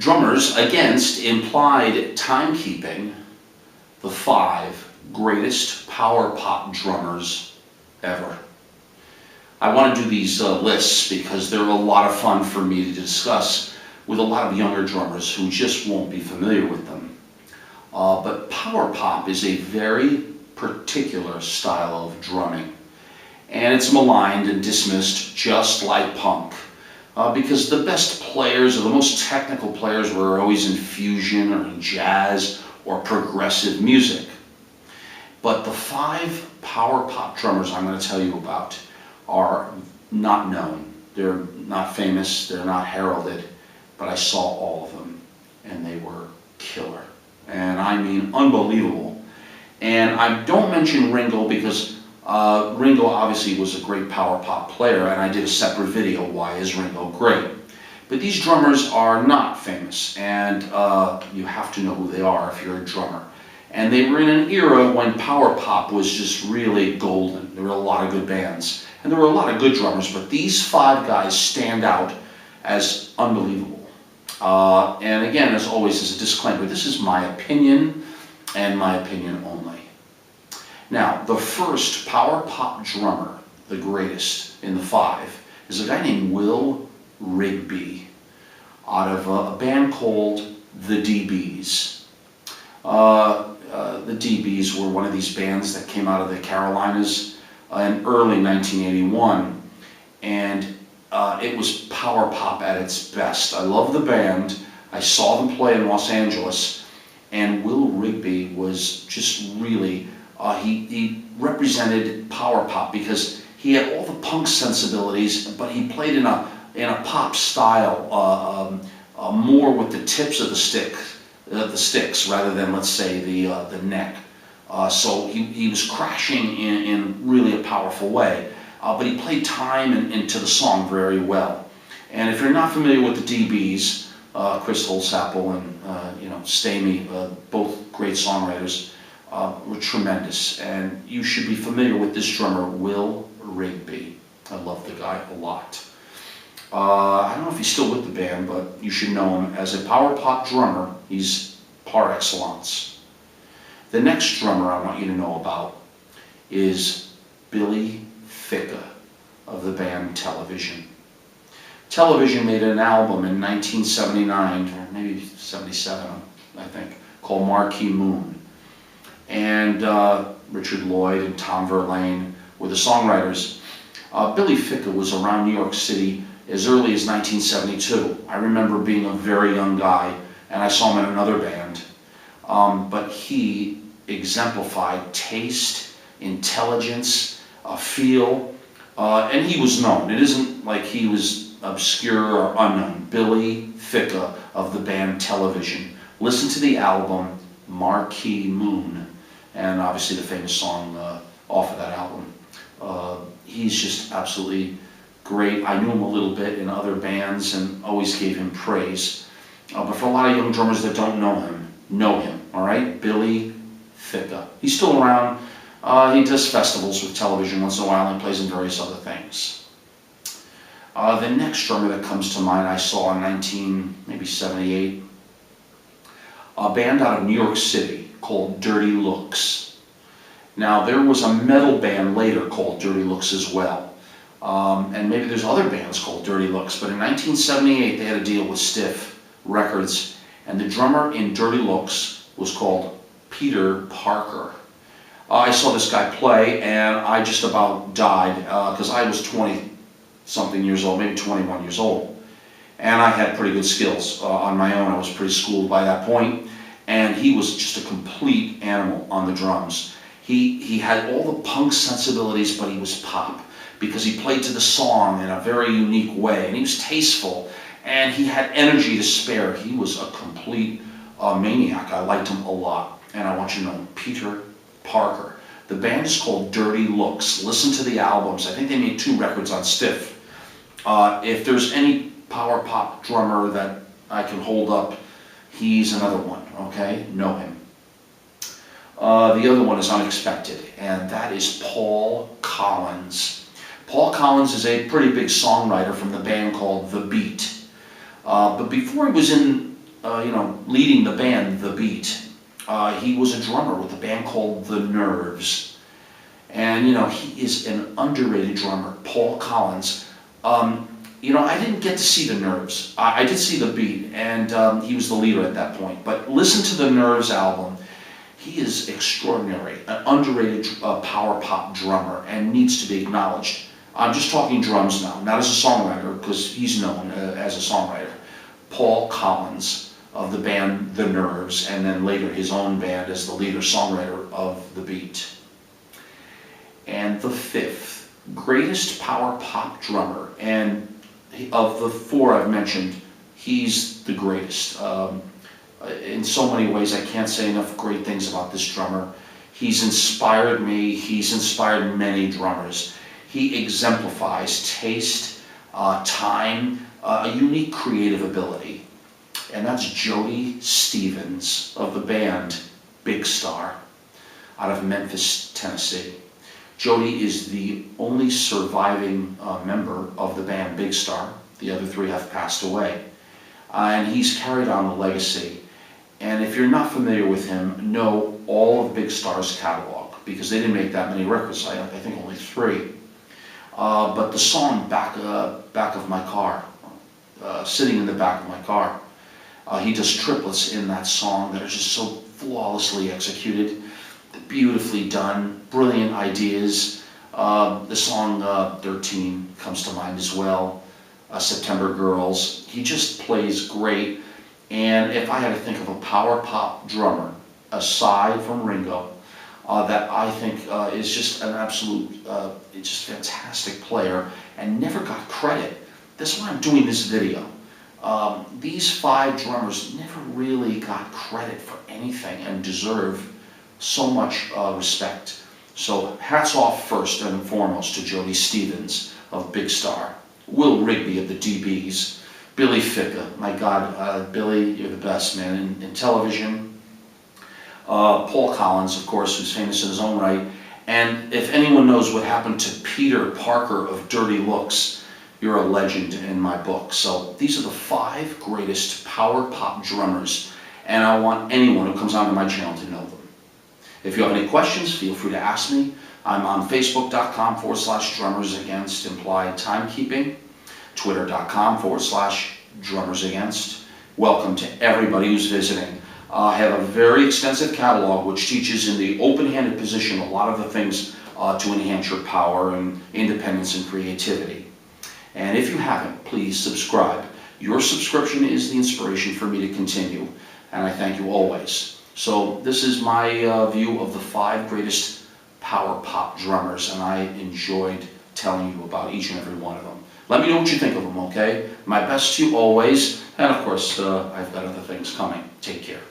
drummers against implied timekeeping, the 5 greatest power pop drummers ever. I want to do these lists because they're a lot of fun for me to discuss with a lot of younger drummers who just won't be familiar with them. But power pop is a very particular style of drumming, and it's maligned and dismissed just like punk. Because the best players, or the most technical players, were always in fusion or in jazz or progressive music. But the 5 power pop drummers I'm going to tell you about are not known. They're not famous, they're not heralded, but I saw all of them, and they were killer. And I mean unbelievable. And I don't mention Ringo because Ringo obviously was a great power pop player, and I did a separate video, Why is Ringo Great? But these drummers are not famous, and you have to know who they are if you're a drummer. And they were in an era when power pop was just really golden. There were a lot of good bands, and there were a lot of good drummers, but these 5 guys stand out as unbelievable. And again, as always, as a disclaimer, this is my opinion, and my opinion only. Now, the first power pop drummer, the greatest in the 5, is a guy named Will Rigby, out of a band called the DBs. The DBs were one of these bands that came out of the Carolinas in early 1981, and it was power pop at its best. I love the band. I saw them play in Los Angeles, and Will Rigby was just really, he represented power pop because he had all the punk sensibilities, but he played in a pop style, more with the tips of the sticks rather than, let's say, the neck. So he was crashing in really a powerful way, but he played time into the song very well. And if you're not familiar with the DBs, Chris Holsapple and Stamey, both great songwriters, were tremendous. And you should be familiar with this drummer, Will Rigby. I love the guy a lot. I don't know if he's still with the band, but you should know him as a power pop drummer. He's par excellence. The next drummer I want you to know about is Billy Ficca of the band Television. Television made an album in 1979, or maybe 77, I think, called Marquee Moon. And Richard Lloyd and Tom Verlaine were the songwriters. Billy Ficca was around New York City as early as 1972. I remember being a very young guy, and I saw him in another band. But he exemplified taste, intelligence, feel, and he was known. It isn't like he was obscure or unknown. Billy Ficca of the band Television. Listen to the album Marquee Moon, and obviously the famous song off of that album. He's just absolutely great. I knew him a little bit in other bands and always gave him praise. But for a lot of young drummers that don't know him, all right? Billy Ficca. He's still around. He does festivals with Television once in a while and plays in various other things. The next drummer that comes to mind I saw in maybe 78, a band out of New York City called Dirty Looks. Now, there was a metal band later called Dirty Looks as well. And maybe there's other bands called Dirty Looks, but in 1978 they had a deal with Stiff Records, and the drummer in Dirty Looks was called Peter Parker. I saw this guy play, and I just about died because I was 20-something years old, maybe 21 years old. And I had pretty good skills on my own. I was pretty schooled by that point. And he was just a complete animal on the drums. He had all the punk sensibilities, but he was pop because he played to the song in a very unique way. And he was tasteful, and he had energy to spare. He was a complete maniac. I liked him a lot. And I want you to know Peter Parker. The band is called Dirty Looks. Listen to the albums. I think they made 2 records on Stiff. If there's any power pop drummer that I can hold up, he's another one, okay? Know him. The other one is unexpected, and that is Paul Collins. Paul Collins is a pretty big songwriter from the band called The Beat. But before he was in leading the band, The Beat. He was a drummer with a band called The Nerves. And, he is an underrated drummer, Paul Collins. I didn't get to see The Nerves. I did see The Beat, and he was the leader at that point. But listen to The Nerves album. He is extraordinary, an underrated power pop drummer, and needs to be acknowledged. I'm just talking drums now, not as a songwriter, because he's known as a songwriter. Paul Collins of the band The Nerves, and then later his own band as the leader-songwriter of The Beat. And the fifth greatest power pop drummer, and of the four I've mentioned, he's the greatest. In so many ways, I can't say enough great things about this drummer. He's inspired me. He's inspired many drummers. He exemplifies taste, time, a unique creative ability. And that's Jody Stevens of the band Big Star out of Memphis, Tennessee. Jody is the only surviving member of the band Big Star. The other three have passed away. And he's carried on the legacy. And if you're not familiar with him, know all of Big Star's catalog, because they didn't make that many records. I think only 3. But the song Back of My Car, Sitting in the Back of My Car, he does triplets in that song that are just so flawlessly executed, beautifully done, brilliant ideas. The song 13 comes to mind as well, September Girls. He just plays great. And if I had to think of a power pop drummer, aside from Ringo, that I think is just an absolute, just fantastic player and never got credit. That's why I'm doing this video. These 5 drummers never really got credit for anything and deserve so much respect. So hats off first and foremost to Jody Stevens of Big Star, Will Rigby of the DBs, Billy Ficca, my God, Billy, you're the best, man, in television. Paul Collins, of course, who's famous in his own right. And if anyone knows what happened to Peter Parker of Dirty Looks, you're a legend in my book. So these are the 5 greatest power pop drummers, and I want anyone who comes onto my channel to know them. If you have any questions, feel free to ask me. I'm on Facebook.com/Drummers Against Implied Timekeeping. Twitter.com/Drummers Against. Welcome to everybody who's visiting. I have a very extensive catalog which teaches in the open-handed position a lot of the things to enhance your power and independence and creativity. And if you haven't, please subscribe. Your subscription is the inspiration for me to continue, and I thank you always. So this is my view of the 5 greatest power pop drummers, and I enjoyed telling you about each and every one of them. Let me know what you think of them, okay? My best to you always, and of course, I've got other things coming. Take care.